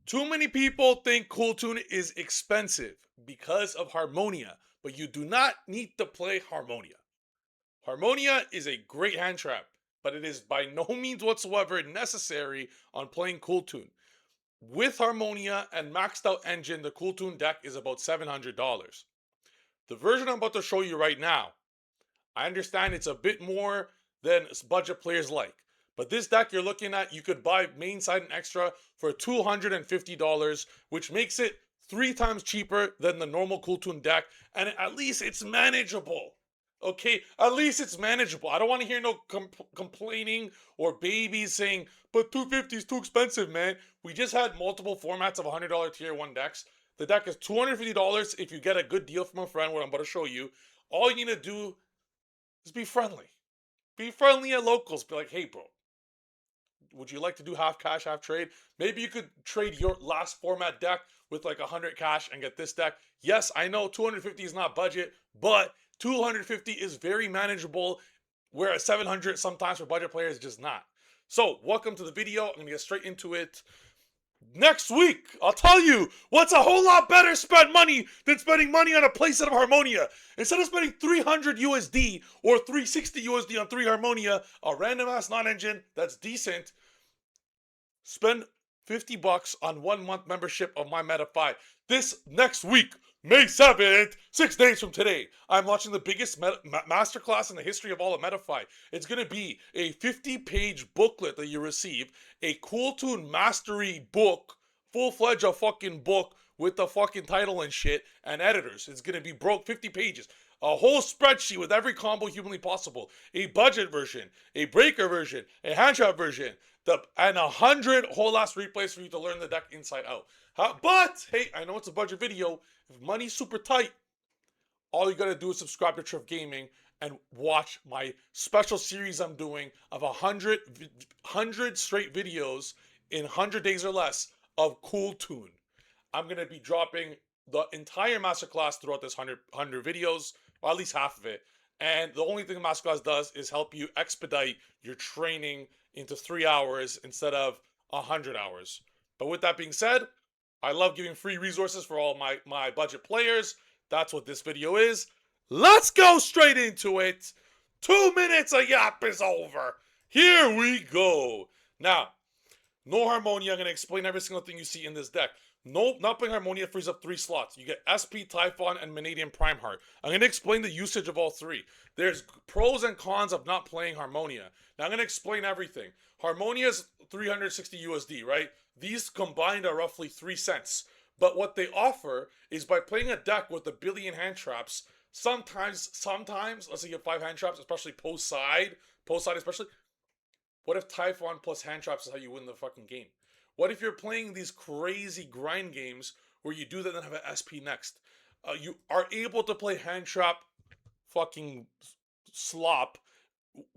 Too many people think kewltune is expensive because of Harmonia, but you do not need to play Harmonia. Harmonia is a great hand trap, but it is by no means whatsoever necessary on playing kewltune. With Harmonia and maxed out engine, the kewltune deck is about $700. The version I'm about to show you right now, I understand it's a bit more than budget players like. But this deck you're looking at, you could buy main side and extra for $250, which makes it 3 times cheaper than the normal kewltune deck, and at least it's manageable. Okay, at least it's manageable. I don't want to hear no complaining or babies saying, but 250 is too expensive, man. We just had multiple formats of $100 tier 1 decks. The deck is $250 if you get a good deal from a friend, what I'm about to show you. All you need to do is be friendly. Be friendly at locals. Be like, hey, bro, would you like to do half cash, half trade? Maybe you could trade your last format deck with like 100 cash and get this deck. Yes, I know 250 is not budget, but 250 is very manageable, whereas 700 sometimes for budget players is just not. So, welcome to the video. I'm going to get straight into it. Next week, I'll tell you what's a whole lot better spent money than spending money on a playset of Harmonia. Instead of spending 300 USD or 360 USD on 3 Harmonia, a random ass non-engine that's decent, spend 50 bucks on 1 month membership of my Meta 5. This next week, May 7th, 6 days from today, I'm launching the biggest masterclass in the history of all of MetaFi. It's going to be a 50-page booklet that you receive, a kewltune mastery book, full-fledged a fucking book with the fucking title and shit, and editors. It's going to be broke 50 pages. A whole spreadsheet with every combo humanly possible. A budget version, a breaker version, a hand trap version, and 100 whole ass replays for you to learn the deck inside out. But, hey, I know it's a budget video. If money's super tight, all you gotta do is subscribe to Trif Gaming and watch my special series I'm doing of 100 straight videos in 100 days or less of kewltune. I'm gonna be dropping the entire masterclass throughout this 100 videos, or at least half of it. And the only thing the masterclass does is help you expedite your training into 3 hours instead of 100 hours. But with that being said, I love giving free resources for all my budget players. That's what this video is. Let's go straight into it. 2 minutes of yap is over. Here we go. Now, no Harmonia. I'm going to explain every single thing you see in this deck. No, not playing Harmonia frees up 3 slots. You get SP, Typhon, and Vanadium Prime Heart. I'm going to explain the usage of all 3. There's pros and cons of not playing Harmonia. Now I'm going to explain everything. Harmonia is 360 USD, right? These combined are roughly 3 cents. But what they offer is by playing a deck with a billion hand traps, sometimes, let's say you have 5 hand traps, especially post side especially. What if Typhon plus hand traps is how you win the fucking game? What if you're playing these crazy grind games where you do that and have an SP next? You are able to play hand trap fucking slop,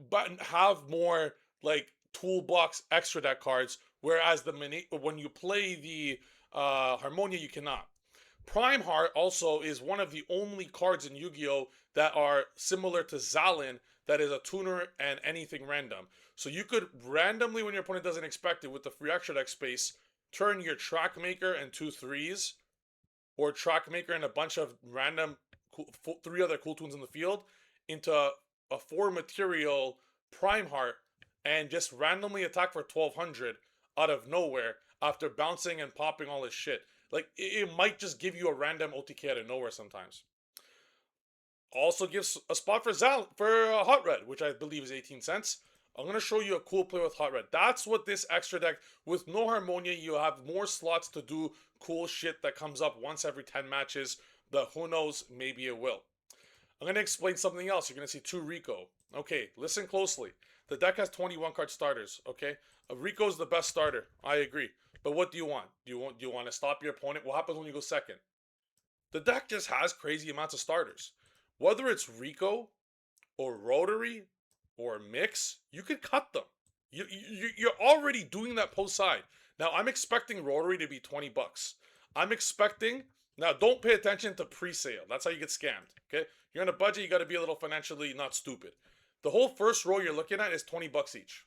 but have more like toolbox extra deck cards, whereas when you play the Harmonia, you cannot. Prime Heart also is one of the only cards in Yu-Gi-Oh! That are similar to Zalin, that is a tuner and anything random. So you could randomly, when your opponent doesn't expect it, with the free extra deck space, turn your Track Maker and 2 3s, or Track Maker and a bunch of random 3 other kewltunes in the field, into a 4 material Prime Heart, and just randomly attack for 1200 out of nowhere after bouncing and popping all this shit. Like, it might just give you a random OTK out of nowhere sometimes. Also gives a spot for Hot Red, which I believe is 18 cents. I'm going to show you a cool play with Hot Red. That's what this extra deck, with no Harmonia, you have more slots to do cool shit that comes up once every 10 matches. But who knows, maybe it will. I'm going to explain something else. You're going to see 2 Rico. Okay, listen closely. The deck has 21 card starters, okay? Rico's the best starter. I agree. But what do you want? Do you want to stop your opponent? What happens when you go second? The deck just has crazy amounts of starters. Whether it's Rico or Rotary or Mix, you could cut them. You're already doing that post side. Now, I'm expecting Rotary to be 20 bucks. I'm expecting... Now, don't pay attention to pre-sale. That's how you get scammed, okay? You're on a budget, you got to be a little financially not stupid. The whole first row you're looking at is 20 bucks each.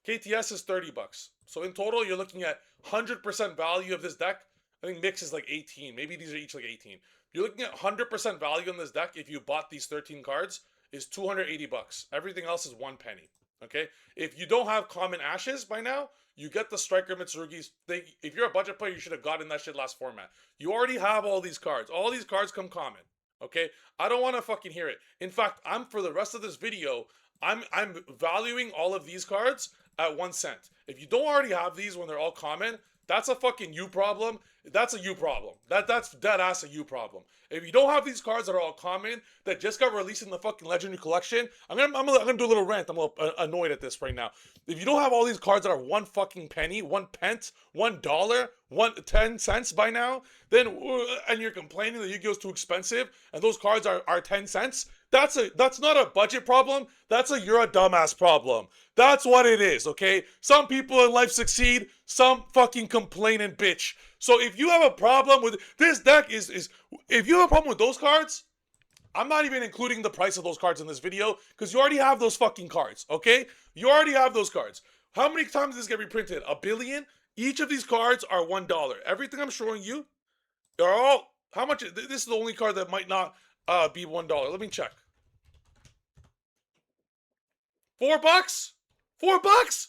KTS is 30 bucks. So in total, you're looking at 100% value of this deck. I think mix is like 18. Maybe these are each like 18. You're looking at 100% value on this deck if you bought these 13 cards is 280 bucks. Everything else is 1 penny. Okay? If you don't have common ashes by now, you get the Striker Mitsurugis. If you're a budget player, you should have gotten that shit last format. You already have all these cards. All these cards come common. Okay? I don't want to fucking hear it. In fact, for the rest of this video, I'm valuing all of these cards at 1 cent. If you don't already have these when they're all common, that's a fucking you problem. That's a you problem. That's dead ass a you problem. If you don't have these cards that are all common that just got released in the fucking Legendary Collection, I'm gonna do a little rant. I'm a little annoyed at this right now. If you don't have all these cards that are 1 fucking penny, 1 pence, $1, 10 cents by now, then and you're complaining that Yu-Gi-Oh's too expensive and those cards are 10 cents, that's not a budget problem. That's you're a dumbass problem. That's what it is, okay? Some people in life succeed, some fucking complain and bitch. So if you have a problem with this deck if you have a problem with those cards, I'm not even including the price of those cards in this video because you already have those fucking cards, okay? You already have those cards. How many times does this get reprinted? 1 billion? Each of these cards are $1. Everything I'm showing you, they're all, how much, this is the only card that might not be $1. Let me check. $4? $4?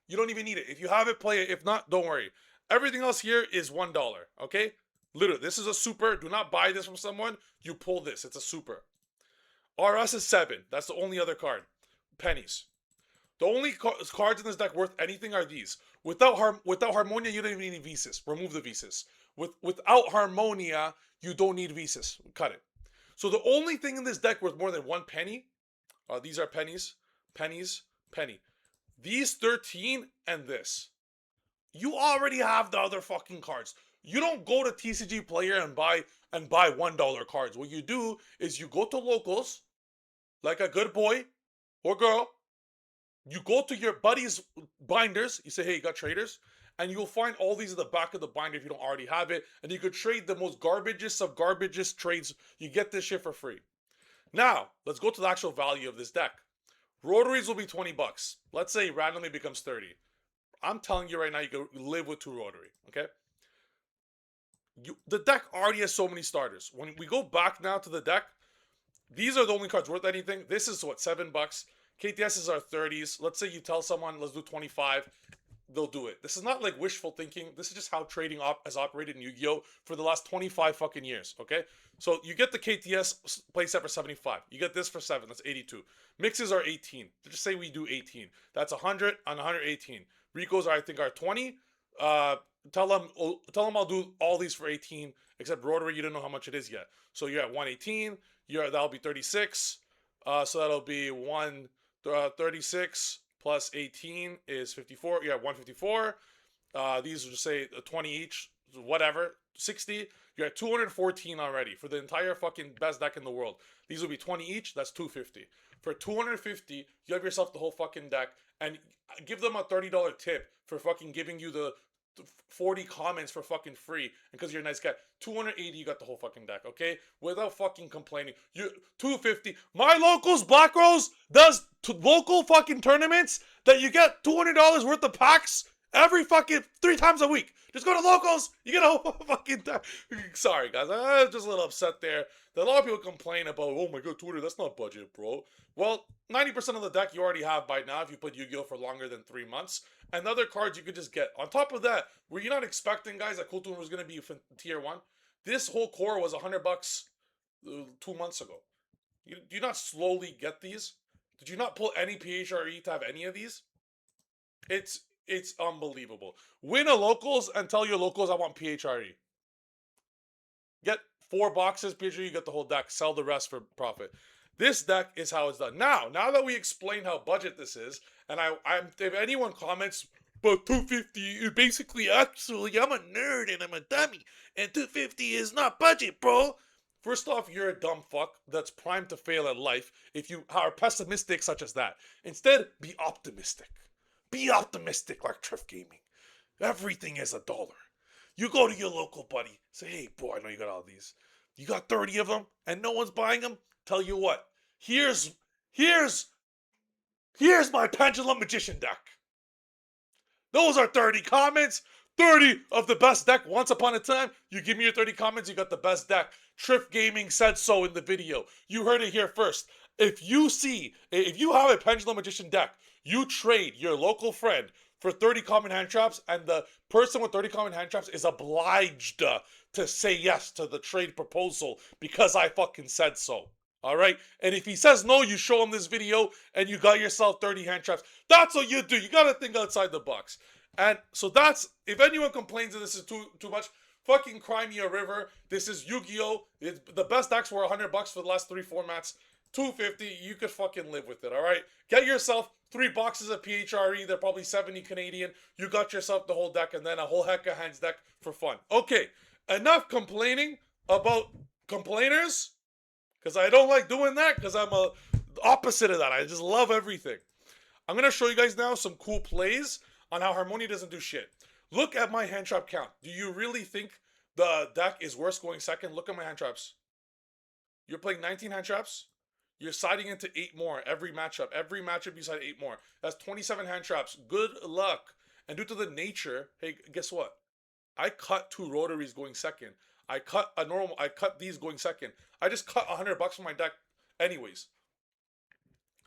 You don't even need it. If you have it, play it. If not, don't worry. Everything else here is $1, okay? Literally, this is a super. Do not buy this from someone. You pull this. It's a super. RS is 7. That's the only other card. Pennies. The only cards in this deck worth anything are these. Without Harmonia, you don't even need Visas. Remove the Visas. Without Harmonia, you don't need Visas. Cut it. So the only thing in this deck worth more than 1 penny, these are pennies, pennies, penny. These 13 and this. You already have the other fucking cards. You don't go to TCG Player and buy $1 cards. What you do is you go to locals, like a good boy or girl. You go to your buddy's binders. You say, hey, you got traders? And you'll find all these at the back of the binder if you don't already have it. And you could trade the most garbageous of garbageous trades. You get this shit for free. Now, let's go to the actual value of this deck. Rotaries will be 20 bucks. Let's say randomly becomes 30. I'm telling you right now, you can live with 2 rotary, okay? The deck already has so many starters. When we go back now to the deck, these are the only cards worth anything. This is what, $7? KTSs are 30s. Let's say you tell someone, let's do 25. They'll do it. This is not like wishful thinking. This is just how trading has operated in Yu-Gi-Oh! For the last 25 fucking years, okay? So you get the KTS playset for 75. You get this for 7. That's 82. Mixes are 18. Just say we do 18. That's 100 on 118. Ricos, I think, are 20. Tell them I'll do all these for 18, except Rotary, you don't know how much it is yet. So you're at 118. That'll be 36. So that'll be 136 plus 18 is 54. You're at 154. These will just say 20 each, whatever. 60. You're at 214 already for the entire fucking best deck in the world. These will be 20 each. That's 250. For 250, you have yourself the whole fucking deck, and give them a $30 tip for fucking giving you the 40 comments for fucking free, and because you're a nice guy. 280, you got the whole fucking deck, okay? Without fucking complaining. 250. My locals, Black Rose, does local fucking tournaments that you get $200 worth of packs every fucking 3 times a week. Just go to locals, you get a whole fucking deck. Sorry, guys, I'm just a little upset there. That a lot of people complain about, oh my god, Twitter, that's not budget, bro. Well, 90% of the deck you already have by now if you put Yu-Gi-Oh! For longer than 3 months. And other cards you could just get. On top of that, were you not expecting, guys, that kewltune was going to be tier 1? This whole core was $100 2 months ago. Do you not slowly get these? Did you not pull any PHRE to have any of these? It's unbelievable. Win a locals and tell your locals I want PHRE. Get 4 boxes, PHRE, you get the whole deck. Sell the rest for profit. This deck is how it's done. Now that we explained how budget this is, and if anyone comments, but 250, basically, actually, I'm a nerd and I'm a dummy, and 250 is not budget, bro. First off, you're a dumb fuck that's primed to fail at life if you are pessimistic such as that. Instead, be optimistic. Be optimistic like Trif Gaming. Everything is $1. You go to your local buddy, say, hey, bro, I know you got all these. You got 30 of them, and no one's buying them? Tell you what, here's my Pendulum Magician deck. Those are 30 comments. 30 of the best deck once upon a time. You give me your 30 comments, you got the best deck. Trif Gaming said so in the video. You heard it here first. If you have a Pendulum Magician deck, you trade your local friend for 30 common hand traps, and the person with 30 common hand traps is obliged to say yes to the trade proposal because I fucking said so. All right? And if he says no, you show him this video and you got yourself 30 hand traps. That's what you do. You got to think outside the box. And so that's, if anyone complains that this is too much, fucking cry me a river. This is Yu-Gi-Oh! The best decks were $100 for the last 3 formats. $250, you could fucking live with it, all right? Get yourself 3 boxes of PHRE. They're probably 70 Canadian. You got yourself the whole deck and then a whole heck of hands deck for fun. Okay, enough complaining about complainers, because I don't like doing that, because I'm a opposite of that. I just love everything. I'm going to show you guys now some cool plays on how Harmonia doesn't do shit. Look at my hand trap count. Do you really think the deck is worse going second? Look at my hand traps. You're playing 19 hand traps. You're siding into 8 more every matchup. Every matchup you side 8 more. That's 27 hand traps. Good luck. And due to the nature, hey, guess what? I cut 2 rotaries going second. I cut these going second. I just cut $100 from my deck anyways.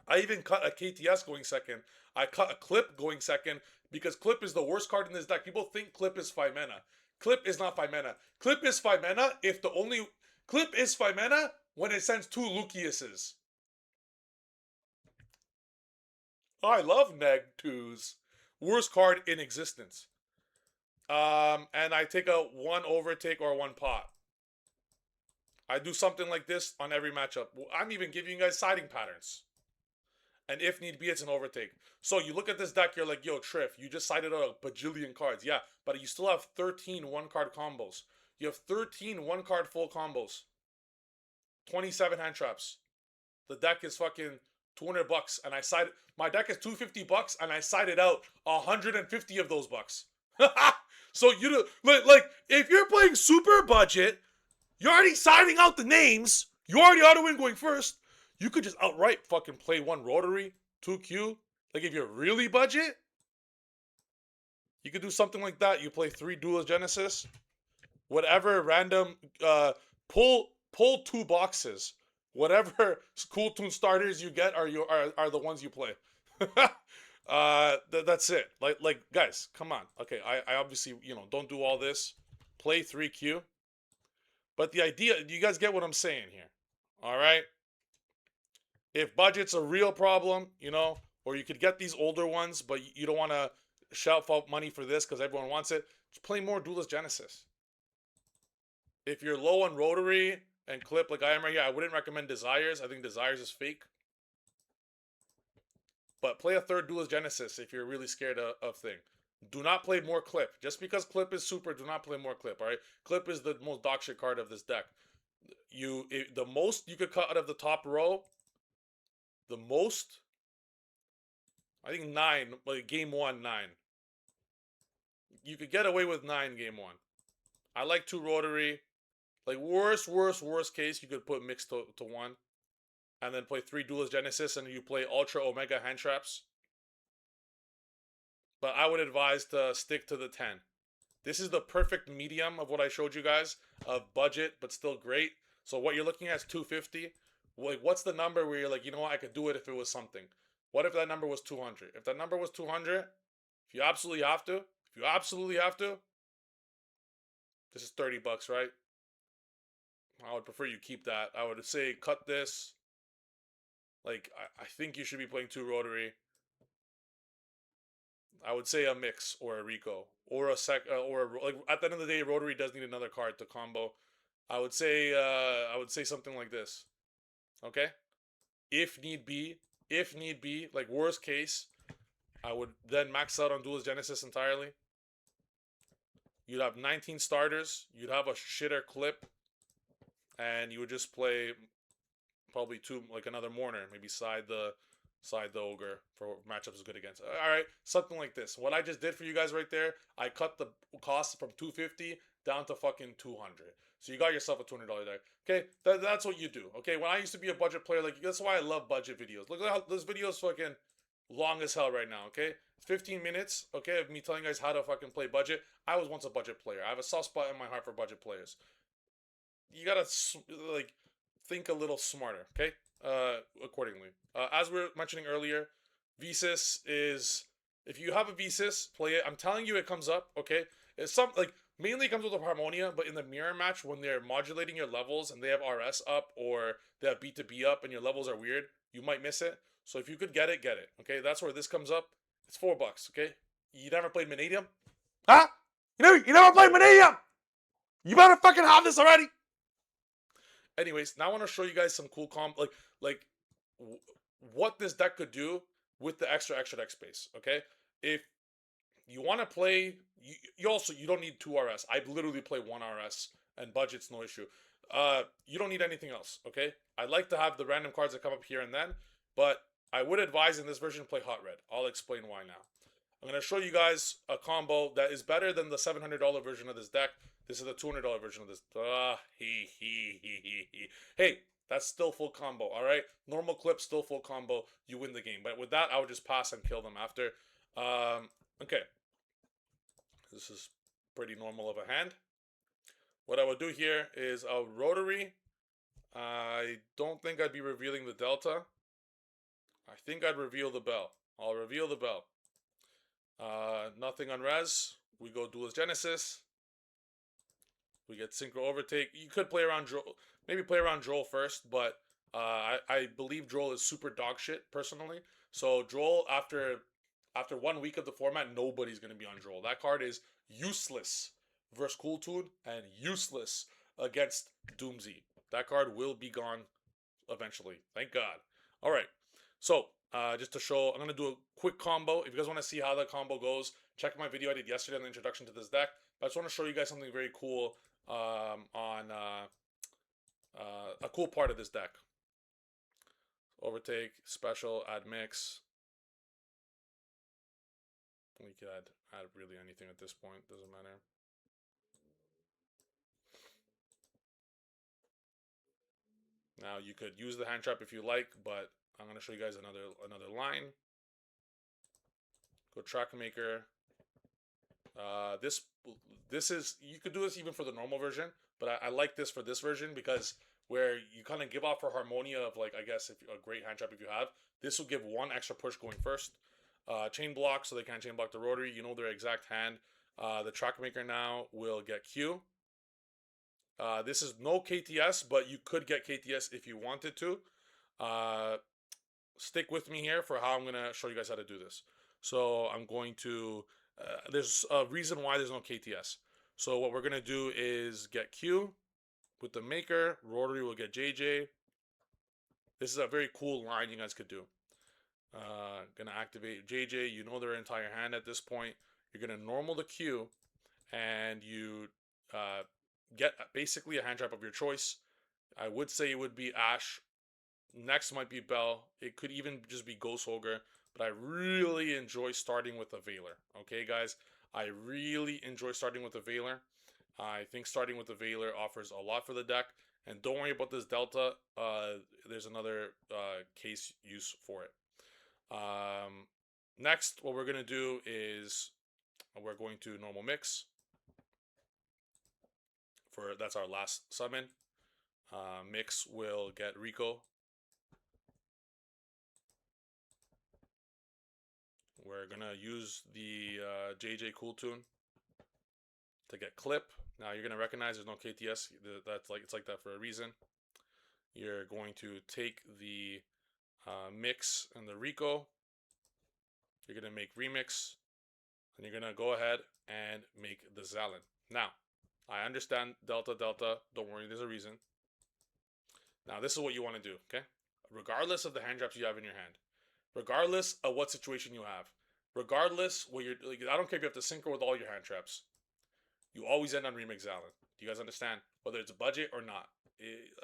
I even cut a KTS going second. I cut a Clip going second because Clip is the worst card in this deck. People think Clip is 5 mana. Clip is not 5 mana. Clip is 5 mana if the only... Clip is 5 mana when it sends 2 Luciuses. I love neg 2s. Worst card in existence. And I take a 1 overtake or 1 pot. I do something like this on every matchup. I'm even giving you guys siding patterns. And if need be, it's an overtake. So you look at this deck, you're like, yo, Trif, you just sided out a bajillion cards. Yeah, but you still have 13 one-card combos. You have 13 one-card full combos. 27 hand traps. The deck is fucking $200, and I sided... My deck is $250, and I sided out 150 of those bucks. So you do... Like, if you're playing super budget, you're already siding out the names. You already auto-win going first. You could just outright fucking play 1 rotary, 2 Q. Like, if you're really budget, you could do something like that. You play 3 Duelist Genesis. Whatever random, pull 2 boxes. Whatever kewltune starters you get are the ones you play. That's it. Like guys, come on. Okay, I obviously, don't do all this. Play 3 Q. But the idea, you guys get what I'm saying here. All right? If budget's a real problem, or you could get these older ones, but you don't want to shout out money for this because everyone wants it, just play more Duelist Genesis. If you're low on Rotary and Clip like I am right here, I wouldn't recommend Desires. I think Desires is fake. But play a 3rd Duelist Genesis if you're really scared of thing. Do not play more Clip. Just because Clip is super, do not play more Clip, alright? Clip is the most dog shit card of this deck. The most you could cut out of the top row, the most, I think 9, like game 1, 9. You could get away with 9 game 1. I like 2 Rotary. Like, worst case, you could put mix to 1. And then play 3 Duelist Genesis, and you play Ultra Omega hand traps. But I would advise to stick to the 10. This is the perfect medium of what I showed you guys, of budget, but still great. So what you're looking at is 250. Like, what's the number where you're like, you know what, I could do it if it was something? What if that number was 200? If that number was 200, if you absolutely have to, this is $30, right? I would prefer you keep that. I would say cut this. Like, I think you should be playing 2 Rotary. I would say a mix or a Rico or like at the end of the day, Rotary does need another card to combo. I would say something like this. Okay? If need be, like worst case, I would then max out on Duelist Genesis entirely. You'd have 19 starters. You'd have a shitter Clip, and you would just play probably 2, like another Mourner, maybe side the Ogre for matchups is good against. All right, something like this. What I just did for you guys right there, I cut the cost from $250 down to fucking $200. So you got yourself a $200 deck. Okay, that's what you do. Okay, when I used to be a budget player, like that's why I love budget videos. Look at how this video is fucking long as hell right now, okay? 15 minutes, okay, of me telling you guys how to fucking play budget. I was once a budget player. I have a soft spot in my heart for budget players. You gotta, like, think a little smarter, okay? Accordingly. As we were mentioning earlier, Visas is, if you have a Visas, play it. I'm telling you, it comes up, okay? It's some, like, mainly it comes with a Harmonia, but in the mirror match, when they're modulating your levels and they have RS up or they have B to B up and your levels are weird, you might miss it. So if you could get it, okay? That's where this comes up. It's $4, okay? You never played Vanadium? Huh? You never played Vanadium? You better fucking have this already. Anyways, now I want to show you guys some cool like what this deck could do with the extra deck space. Okay, if you want to play, you don't need 2 RS. I literally play 1 RS and budget's no issue. You don't need anything else. Okay, I like to have the random cards that come up here and then, but I would advise in this version play Hot Red. I'll explain why now. I'm going to show you guys a combo that is better than the $700 version of this deck. This is the $200 version of this. Hey, that's still full combo, all right? Normal clip, still full combo. You win the game. But with that, I would just pass and kill them after. Okay. This is pretty normal of a hand. What I would do here is a rotary. I don't think I'd be revealing the delta. I think I'd reveal the bell. I'll reveal the bell. Nothing on res. We go Duelist Genesis. We get Synchro Overtake. You could play around Droll. Maybe play around Droll first, but I believe Droll is super dog shit, personally. So Droll, after 1 week of the format, nobody's going to be on Droll. That card is useless versus kewltune and useless against Doomsy. That card will be gone eventually. Thank God. All right. So, just to show, I'm going to do a quick combo. If you guys want to see how the combo goes, check my video I did yesterday on the introduction to this deck. But I just want to show you guys something very cool on a cool part of this deck. Overtake, special, add mix. We could add really anything at this point. Doesn't matter. Now you could use the hand trap if you like, but I'm going to show you guys another line. Go track maker. This is, you could do this even for the normal version, but I like this for this version because where you kind of give off for Harmonia of, like, I guess if a great hand trap if you have, this will give one extra push going first. Chain block, so they can't chain block the rotary. You know their exact hand. The track maker now will get Q. This is no KTS, but you could get KTS if you wanted to. Stick with me here for how I'm going to show you guys how to do this. So I'm going to, there's a reason why there's no KTS. So what we're going to do is get Q with the maker. Rotary will get JJ. This is a very cool line you guys could do. Going to activate JJ. You know their entire hand at this point. You're going to normal the Q, and you get basically a hand trap of your choice. I would say it would be Ash. Next might be Bell. It could even just be Ghost Ogre. But I really enjoy starting with a Veiler. Okay, guys? I really enjoy starting with a Veiler. I think starting with the Veiler offers a lot for the deck. And don't worry about this Delta. There's another case use for it. Next, what we're going to do is we're going to normal mix. That's our last summon. Mix will get Rico. We're gonna use the JJ kewltune to get clip. Now you're gonna recognize there's no KTS. It's like that for a reason. You're going to take the mix and the Rico. You're gonna make remix, and you're gonna go ahead and make the Zalin. Now, I understand Delta. Don't worry, there's a reason. Now this is what you want to do, okay? Regardless of the hand traps you have in your hand. Regardless of what situation you have. Regardless what you're like, I don't care if you have to synchro with all your hand traps. You always end on remix Zalin. Do you guys understand? Whether it's budget or not.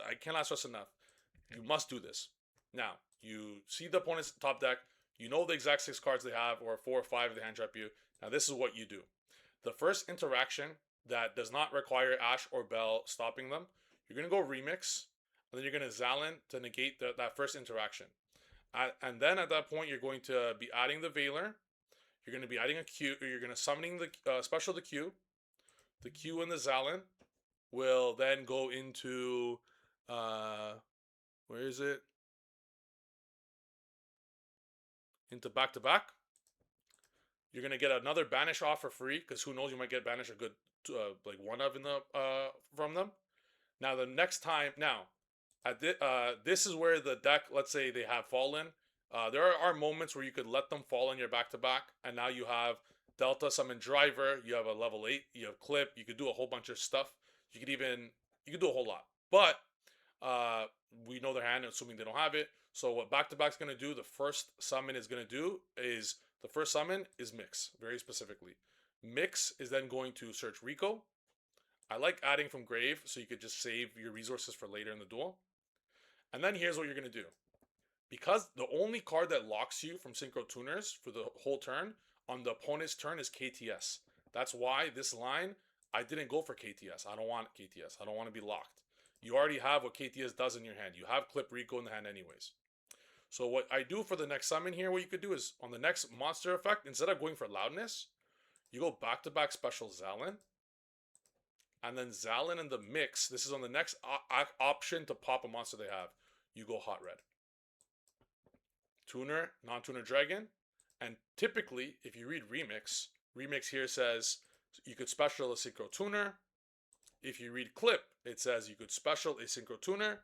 I cannot stress enough. You must do this. Now, you see the opponent's top deck. You know the exact 6 cards they have, or 4 or 5 they hand trap you. Now this is what you do. The first interaction that does not require Ash or Bell stopping them, you're going to go remix, and then you're going to Zalin to negate that first interaction. And then at that point, you're going to be adding the Veiler. You're going to be adding a Q. Or you're going to summoning the special the Q. The Q and the Zalin will then go into where is it? Into back to back. You're gonna get another banish off for free because who knows, you might get banish a good like one of in the from them. Now the next time, this is where the deck, let's say they have fallen. There are moments where you could let them fall in your back to back, and now you have Delta Summon Driver. You have a level 8. You have Clip. You could do a whole bunch of stuff. You could do a whole lot, but uh, we know their hand, assuming they don't have it. So what back to back's gonna do? The first summon is gonna do is the first summon is Mix, very specifically. Mix is then going to search Rico. I like adding from Grave so you could just save your resources for later in the duel. And then here's what you're gonna do. Because the only card that locks you from Synchro Tuners for the whole turn on the opponent's turn is KTS. That's why this line, I didn't go for KTS. I don't want KTS. I don't want to be locked. You already have what KTS does in your hand. You have Clip Rico in the hand anyways. So what I do for the next summon here, what you could do is on the next monster effect, instead of going for loudness, you go back to back special Zalin. And then Zalin in the mix. This is on the next option to pop a monster they have. You go hot red. Tuner, non-tuner dragon. And typically, if you read Remix here says you could special a Synchro Tuner. If you read Clip, it says you could special a Synchro Tuner.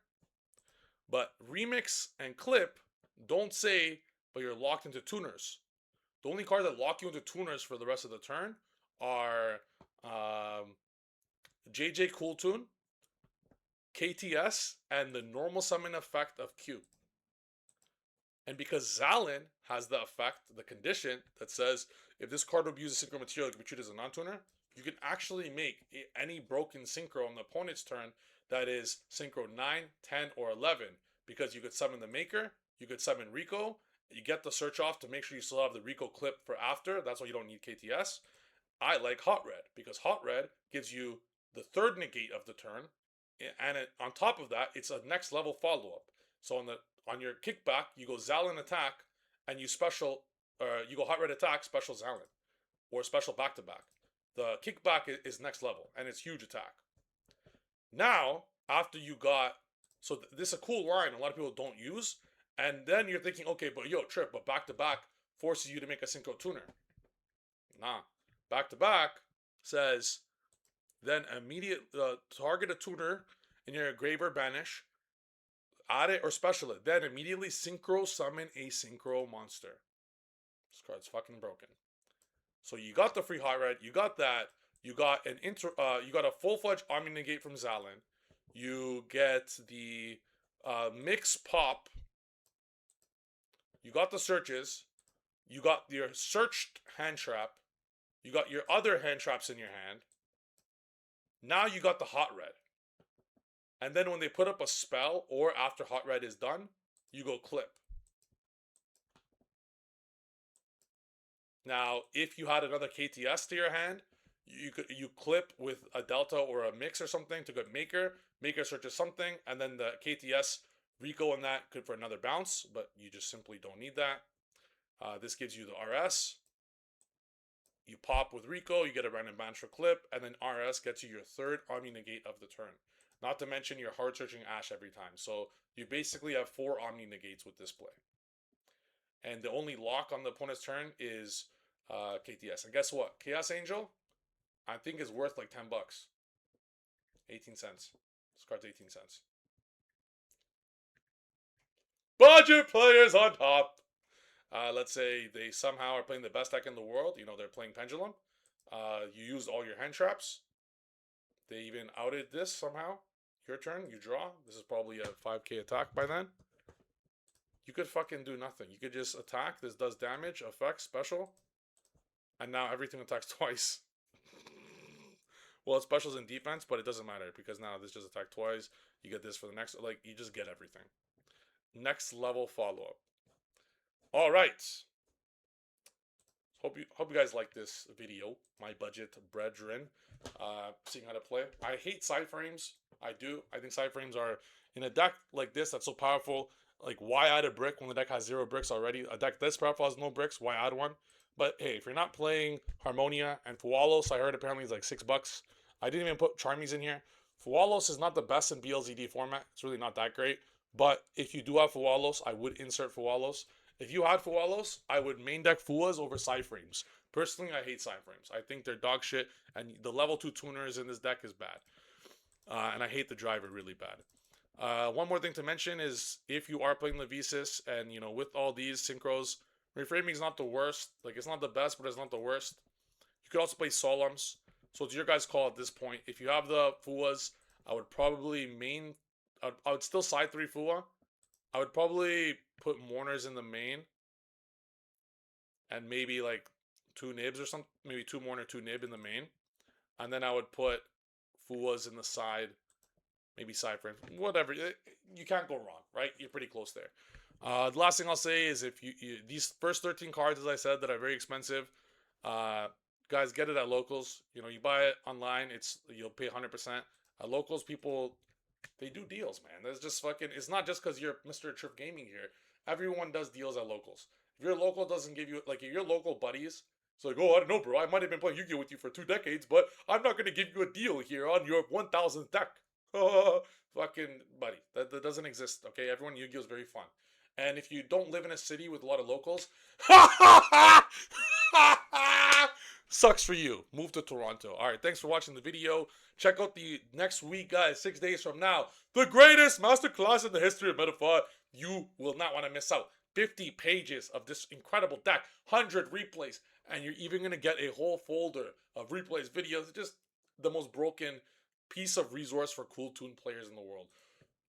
But Remix and Clip don't say, but you're locked into tuners. The only cards that lock you into tuners for the rest of the turn are JJ kewltune, KTS, and the normal summon effect of Q. And because Zalin has the effect, the condition that says if this card will use a synchro material, it can be treated as a non-tuner, you can actually make any broken synchro on the opponent's turn that is synchro 9, 10, or 11. Because you could summon the Maker, you could summon Rico, you get the search off to make sure you still have the Rico Clip for after. That's why you don't need KTS. I like Hot Red because Hot Red gives you the third negate of the turn, and on top of that, it's a next level follow-up. So on your kickback, you go Zalin attack, and you go Hot Red attack, special Zalin, or special back to back. The kickback is next level, and it's huge attack. Now, after you got, so this is a cool line a lot of people don't use, and then you're thinking, okay, but Trip, but back to back forces you to make a synchro tuner. Nah, back to back says then immediate target a tuner in your grave or banish, add it or special it, then immediately synchro summon a synchro monster. This card's fucking broken. So you got the free hot red, you got that, you got you got a full-fledged Omni Negate from Zalin, you get the mix pop, you got the searches, you got your searched hand trap, you got your other hand traps in your hand. Now you got the hot red. And then when they put up a spell or after hot red is done, you go Clip. Now, if you had another KTS to your hand, you Clip with a Delta or a Mix or something to get Maker. Maker searches something, and then the KTS Rico and that good for another bounce, but you just simply don't need that. This gives you the RS. You pop with Rico, you get a random banish for Clip, and then RS gets you your third Omni Negate of the turn. Not to mention your hard searching Ash every time. So you basically have 4 Omni Negates with this play. And the only lock on the opponent's turn is KTS. And guess what? Chaos Angel, I think is worth like 10 bucks. 18 cents. This card's 18 cents. Budget players on top. Let's say they somehow are playing the best deck in the world. You know, they're playing Pendulum. You used all your hand traps. They even outed this somehow. Your turn, you draw. This is probably a 5k attack by then. You could fucking do nothing. You could just attack. This does damage, effect, special. And now everything attacks twice. Well, it specials in defense, but it doesn't matter because now this just attacked twice. You get this for the next, like, you just get everything. Next level follow-up. All right. Hope you guys like this video. My budget brethren. Seeing how to play. I hate side frames. I do. I think side frames are, in a deck like this that's so powerful, Like, why add a brick when the deck has 0 bricks already? A deck this powerful has no bricks. Why add one? But hey, if you're not playing Harmonia and Fualos, I heard apparently it's like $6. I didn't even put Charmies in here. Fualos is not the best in BLZD format. It's really not that great. But if you do have Fualos, I would insert Fualos. If you had Fualos, I would main deck Fuas over side frames. Personally, I hate side frames. I think they're dog shit, and the level 2 tuners in this deck is bad. And I hate the driver really bad. One more thing to mention is if you are playing the Levisis and, you know, with all these synchros, reframing is not the worst. Like, it's not the best, but it's not the worst. You could also play Solemns. So it's your guys' call at this point. If you have the Fuas, I would probably main. I would still side 3 Fua. I would probably put Mourners in the main. And maybe like 2 Nibs or something. Maybe 2 Mourner, 2 Nib in the main. And then I would put Fuas in the side. Maybe side frames, whatever. You can't go wrong, right? You're pretty close there. The last thing I'll say is if you these first 13 cards, as I said, that are very expensive, guys, get it at locals. You know, you buy it online, you'll pay 100%. At locals, people they do deals, man. There's just fucking. It's not just because you're Mr. Trif Gaming here. Everyone does deals at locals. If your local doesn't give you like if your local buddies. It's like, oh, I don't know, bro. I might have been playing Yu-Gi-Oh with you for 2 decades, but I'm not gonna give you a deal here on your 1,000th deck. Fucking buddy, that doesn't exist. Okay, everyone Yu-Gi-Oh is very fun, and if you don't live in a city with a lot of locals, sucks for you. Move to Toronto. All right, thanks for watching the video. Check out the next week, guys. 6 days from now, the greatest masterclass in the history of Metaphor. You will not want to miss out. 50 pages of this incredible deck, 100 replays, and you're even gonna get a whole folder of replays, videos. Just the most broken piece of resource for kewltune players in the world.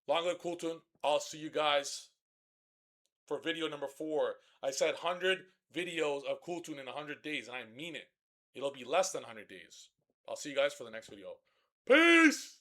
Long live kewltune. I'll see you guys for video number 4. I said 100 videos of kewltune in 100 days, and I mean it. It'll be less than 100 days. I'll see you guys for the next video. Peace!